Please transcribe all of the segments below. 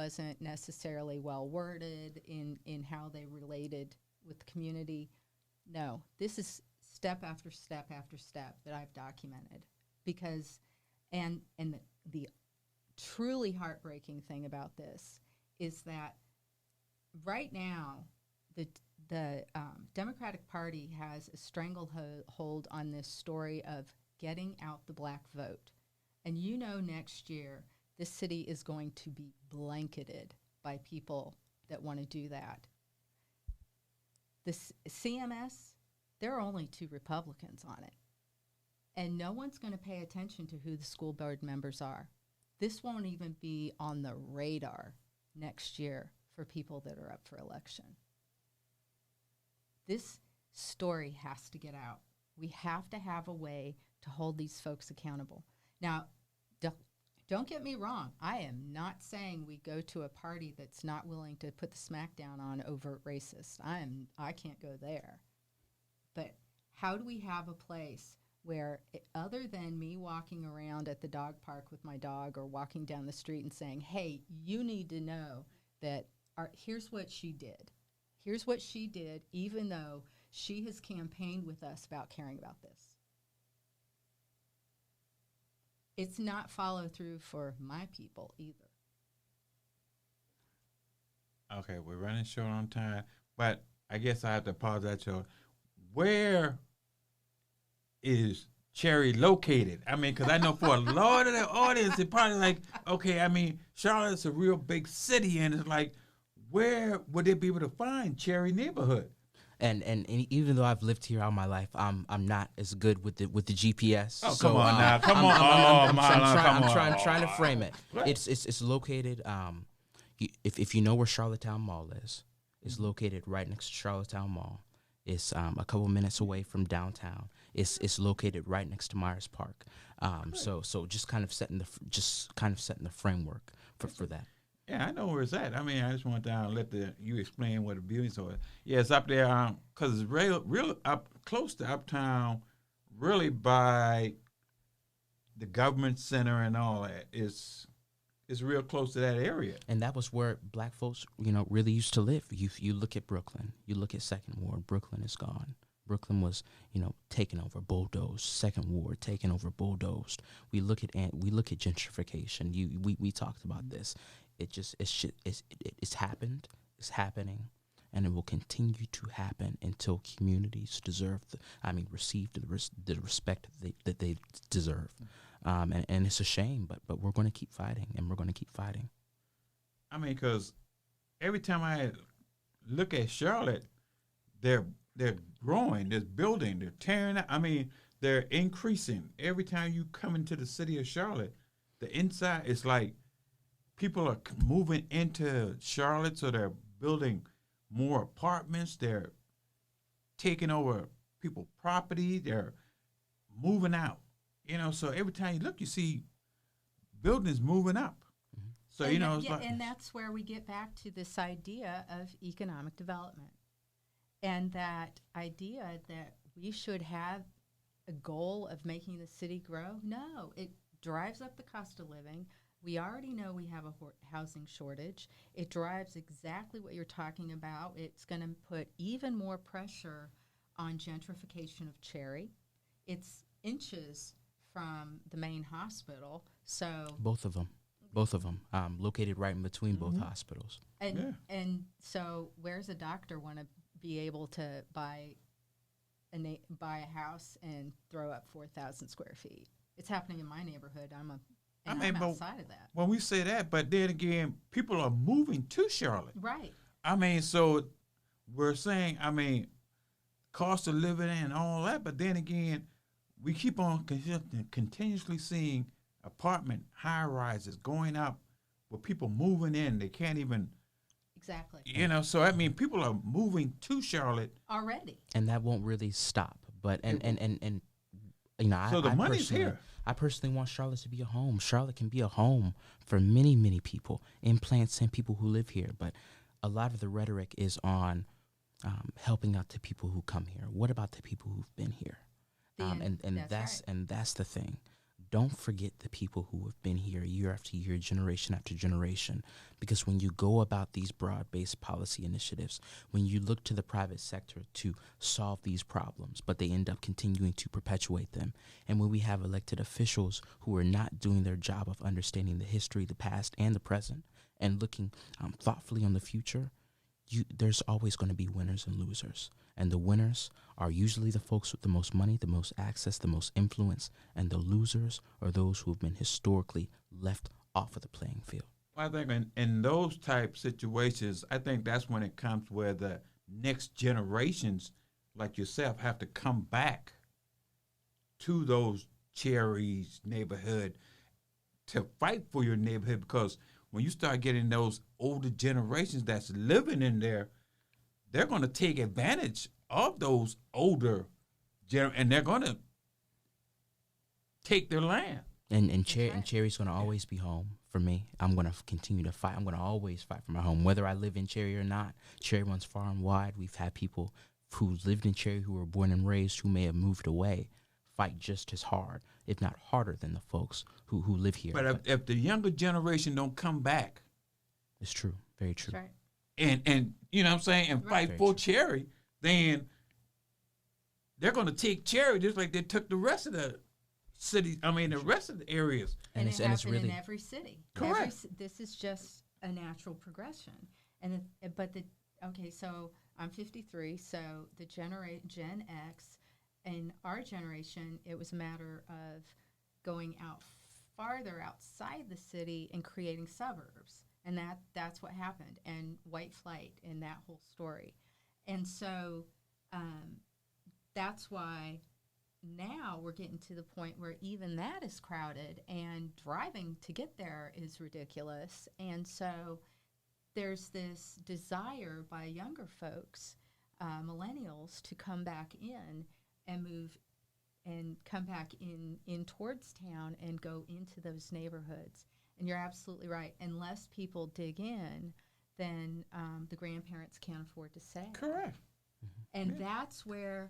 wasn't necessarily well worded in how they related with the community. No, this is step after step after step that I've documented because, and the truly heartbreaking thing about this is that right now the Democratic Party has a stranglehold on this story of getting out the black vote. And next year, this city is going to be blanketed by people that want to do that. The CMS, there are only 2 Republicans on it. And no one's going to pay attention to who the school board members are. This won't even be on the radar next year for people that are up for election. This story has to get out. We have to have a way to hold these folks accountable. Now, don't get me wrong. I am not saying we go to a party that's not willing to put the smackdown on overt racists. I can't go there. But how do we have a place where, other than me walking around at the dog park with my dog or walking down the street and saying, hey, you need to know that here's what she did. Here's what she did, even though she has campaigned with us about caring about this. It's not follow through for my people either. Okay, we're running short on time, but I guess I have to apologize to you. Where is Cherry located? I mean, because I know for a lot of the audience, it's probably like, okay, I mean, Charlotte's a real big city, and it's like, where would they be able to find Cherry neighborhood? And even though I've lived here all my life, I'm not as good with the GPS. Oh, so, come on now, come on! I'm trying to frame it. What? It's located. If you know where Charlottetown Mall is, it's located right next to Charlottetown Mall. It's a couple minutes away from downtown. It's located right next to Myers Park. So just kind of setting the framework for that. Yeah, I know where it's at. I mean, I just want to let you explain what the building's are. Yeah, it's up there because it's real up close to Uptown, really by the government center and all that. It's real close to that area. And that was where black folks, really used to live. You look at Brooklyn, you look at Second Ward, Brooklyn is gone. Brooklyn was, taken over, bulldozed. Second Ward taken over, bulldozed. We look at gentrification. We talked about this. It's happened. It's happening, and it will continue to happen until communities receive the respect that they deserve. And it's a shame, but we're going to keep fighting, and we're going to keep fighting. I mean, because every time I look at Charlotte, they're growing, they're building, they're tearing up. I mean, they're increasing. Every time you come into the city of Charlotte, the inside is like people are moving into Charlotte, so they're building more apartments. They're taking over people's property. They're moving out. So every time you look, you see buildings moving up. Mm-hmm. So, and that's where we get back to this idea of economic development. And that idea that we should have a goal of making the city grow. No, it drives up the cost of living. We already know we have a housing shortage. It drives exactly what you're talking about. It's going to put even more pressure on gentrification of Cherry. It's inches from the main hospital. So both of them, located right in between both hospitals. And so where's a doctor want to be able to buy a house and throw up 4,000 square feet? It's happening in my neighborhood. I'm outside of that. When we say that, but then again, people are moving to Charlotte. Right. I mean, so we're saying, cost of living and all that, but then again, we keep on continuously seeing apartment high-rises going up with people moving in. They can't even... Exactly. So I mean, people are moving to Charlotte already, and that won't really stop. But so the money's here. I personally want Charlotte to be a home. Charlotte can be a home for many, many people, implants and people who live here. But a lot of the rhetoric is on helping out the people who come here. What about the people who've been here? And that's the thing. don't forget the people who have been here year after year, generation after generation, because when you go about these broad-based policy initiatives, when you look to the private sector to solve these problems, but they end up continuing to perpetuate them, and when we have elected officials who are not doing their job of understanding the history, the past, and the present, and looking thoughtfully on the future, there's always going to be winners and losers. And the winners are usually the folks with the most money, the most access, the most influence, and the losers are those who have been historically left off of the playing field. I think in those type situations, I think that's when it comes where the next generations, like yourself, have to come back to those Cherry's neighborhood to fight for your neighborhood, because when you start getting those older generations that's living in there, they're going to take advantage of those older and they're going to take their land. And Cherry's going to always be home for me. I'm going to continue to fight. I'm going to always fight for my home, whether I live in Cherry or not. Cherry runs far and wide. We've had people who lived in Cherry, who were born and raised, who may have moved away, fight just as hard, if not harder, than the folks who live here. But if the younger generation don't come back, it's true, very true. That's right. And you know what I'm saying, and Right. fight for Cherry, then they're going to take Cherry just like they took the rest of the city. I mean, the rest of the areas. And it's it happened really in every city. Correct. This is just a natural progression. Okay, so I'm 53, so the Gen X, in our generation, it was a matter of going out farther outside the city and creating suburbs. And that's what happened, and white flight and that whole story. And so that's why now we're getting to the point where even that is crowded, and driving to get there is ridiculous. And so there's this desire by younger folks, millennials, to come back in and move and come back in towards town and go into those neighborhoods. And you're absolutely right. Unless people dig in, then the grandparents can't afford to stay. Correct. And that's where,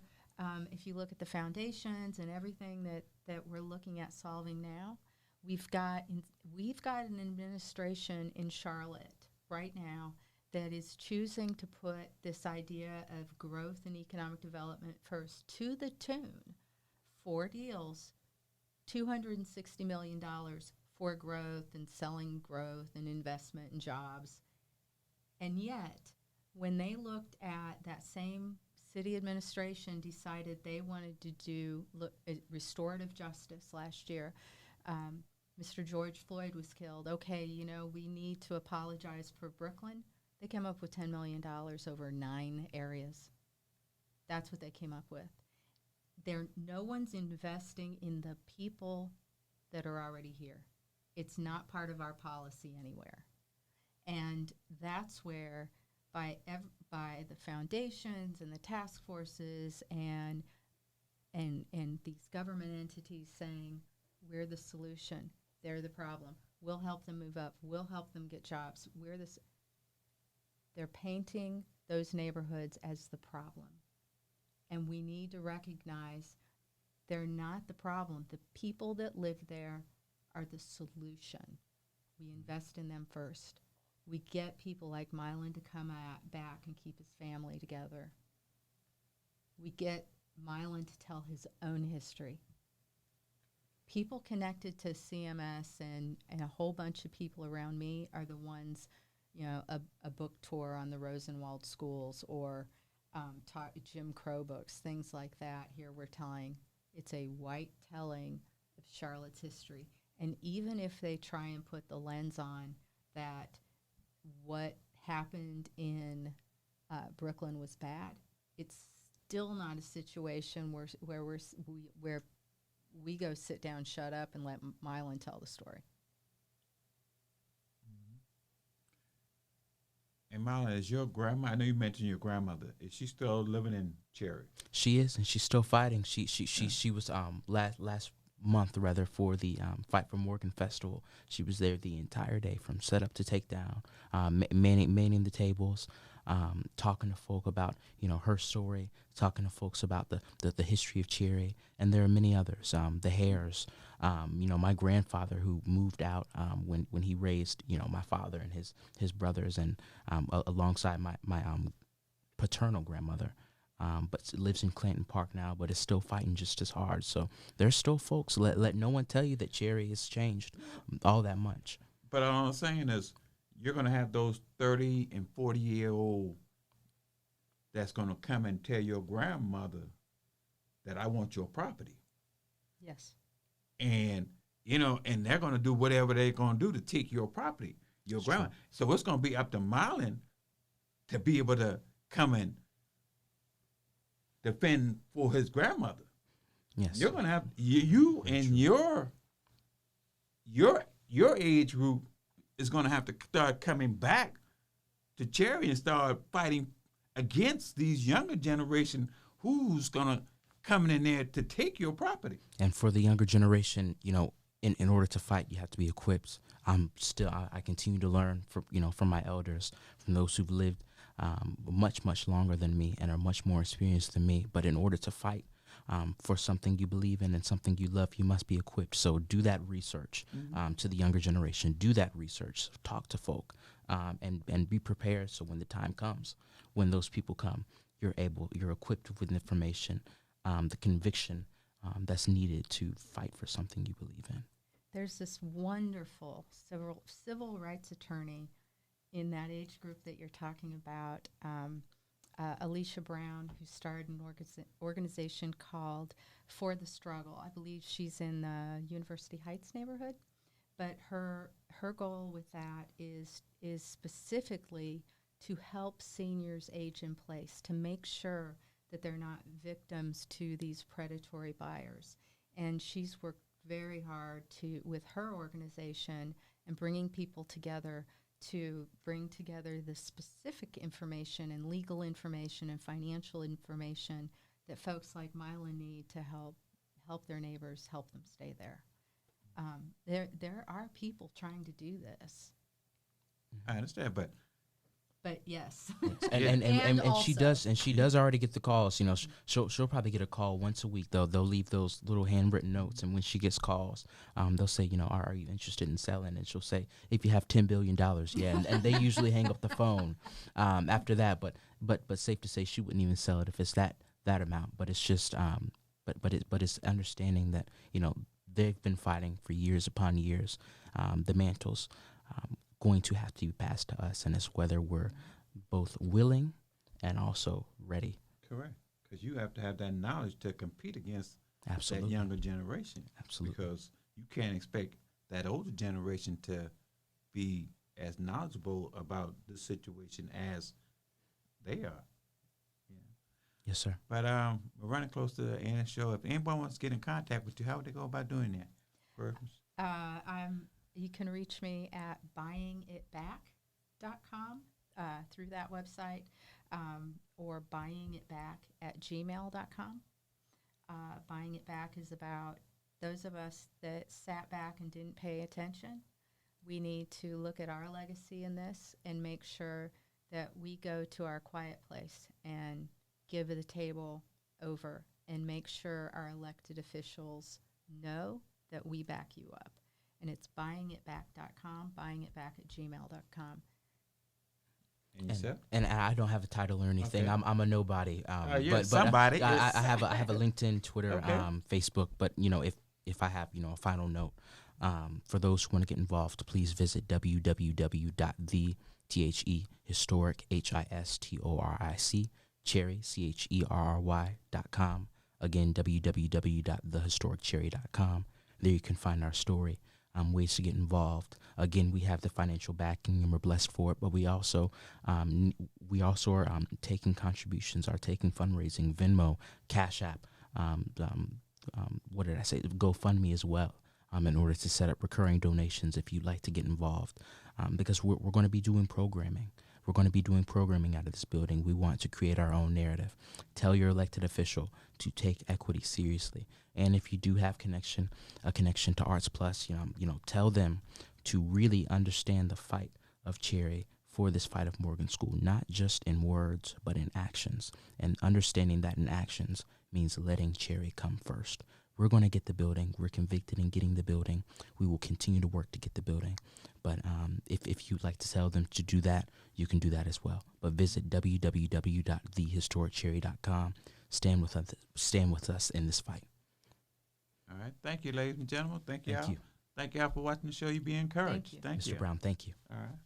if you look at the foundations and everything that we're looking at solving now, we've got an administration in Charlotte right now that is choosing to put this idea of growth and economic development first, to the tune, 4 deals, $260 million for growth and selling growth and investment and jobs. And yet, when they looked at that same city administration, decided they wanted to do restorative justice last year. Mr. George Floyd was killed. Okay, we need to apologize for Brooklyn. They came up with $10 million over 9 areas. That's what they came up with. No one's investing in the people that are already here. It's not part of our policy anywhere. And that's where by the foundations and the task forces and these government entities saying, we're the solution, they're the problem, we'll help them move up, we'll help them get jobs, they're painting those neighborhoods as the problem. And we need to recognize they're not the problem. The people that live there are the solution. We invest in them first. We get people like Mylon to come back and keep his family together. We get Mylon to tell his own history. People connected to CMS and a whole bunch of people around me are the ones, a book tour on the Rosenwald schools or Jim Crow books, things like that. Here we're telling, it's a white telling of Charlotte's history. And even if they try and put the lens on that what happened in Brooklyn was bad, it's still not a situation where we go sit down, shut up, and let Mylon tell the story. And Mylon, is your grandma? I know you mentioned your grandmother. Is she still living in Cherry? She is, and she's still fighting. She was last month rather for the Fight for Morgan Festival. She was there the entire day from setup to takedown, manning the tables, talking to folk about her story, talking to folks about the history of Cherry, and there are many others. The Hares, my grandfather who moved out when he raised my father and his brothers, and alongside my paternal grandmother. But lives in Clanton Park now, but is still fighting just as hard. So there's still folks. Let no one tell you that Cherry has changed all that much. But all I'm saying is, you're going to have those 30 and 40-year-old that's going to come and tell your grandmother that I want your property. Yes. And, and they're going to do whatever they're going to do to take your property, your grandma. True. So it's going to be up to Mylon to be able to come and defend for his grandmother. Yes. You're going to have you Very and true. your age group is going to have to start coming back to Cherry and start fighting against these younger generation who's going to come in there to take your property. And for the younger generation, in order to fight, you have to be equipped. I continue to learn from my elders, from those who've lived much longer than me and are much more experienced than me. But in order to fight for something you believe in and something you love, you must be equipped. So do that research to the younger generation. Do that research. Talk to folk and be prepared. So when the time comes, when those people come, you're equipped with information, the conviction that's needed to fight for something you believe in. There's this wonderful civil rights attorney in that age group that you're talking about, Alicia Brown, who started an organization called For the Struggle. I believe she's in the University Heights neighborhood, but her goal with that is specifically to help seniors age in place, to make sure that they're not victims to these predatory buyers. And she's worked very hard with her organization and bringing people together to bring together the specific information and legal information and financial information that folks like Mylon need to help their neighbors, help them stay there. There are people trying to do this. I understand, but yes. And she does already get the calls. She'll probably get a call once a week. They'll leave those little handwritten notes, and when she gets calls, they'll say, are you interested in selling? And she'll say, if you have $10 billion, yeah. And they usually hang up the phone after that. But safe to say, she wouldn't even sell it if it's that amount. But it's just but it's understanding that they've been fighting for years upon years. The mantles. Going to have to be passed to us, and it's whether we're both willing and also ready. correct, because you have to have that knowledge to compete against Absolutely. that younger generation. Absolutely. Because you can't expect that older generation to be as knowledgeable about the situation as they are. Yes, sir. But we're running close to the end of the show. If anybody wants to get in contact with you, how would they go about doing that? You can reach me at buyingitback.com through that website, or buyingitback@gmail.com. Buying It Back is about those of us that sat back and didn't pay attention. We need to look at our legacy in this and make sure that we go to our quiet place and give the table over and make sure our elected officials know that we back you up. And it's buyingitback.com, buyingitback@gmail.com. And yourself? And I don't have a title or anything. Okay. I'm a nobody. You're somebody. I have a LinkedIn, Twitter, Okay. Facebook. But if I have a final note, for those who want to get involved, please visit www.thehistoric Cherry CHERRY.com. Again, www.thehistoriccherry.com. There you can find our story. Ways to get involved. Again, we have the financial backing, and we're blessed for it. But we also are taking contributions, are taking fundraising, Venmo, Cash App. What did I say? GoFundMe as well. In order to set up recurring donations, if you'd like to get involved, because we're going to be doing programming. We're going to be doing programming out of this building. We want to create our own narrative. Tell your elected official to take equity seriously. And if you do have a connection to Arts Plus, tell them to really understand the fight of Cherry for this fight of Morgan School, not just in words, but in actions. And understanding that in actions means letting Cherry come first. We're going to get the building. We're convicted in getting the building. We will continue to work to get the building. But if you'd like to tell them to do that, you can do that as well. But visit www.thehistoriccherry.com. Stand with us in this fight. All right. Thank you, ladies and gentlemen. Thank Thank y'all. you. Thank y'all for watching the show. You be encouraged. Thank you. Mr. Brown, thank you. All right.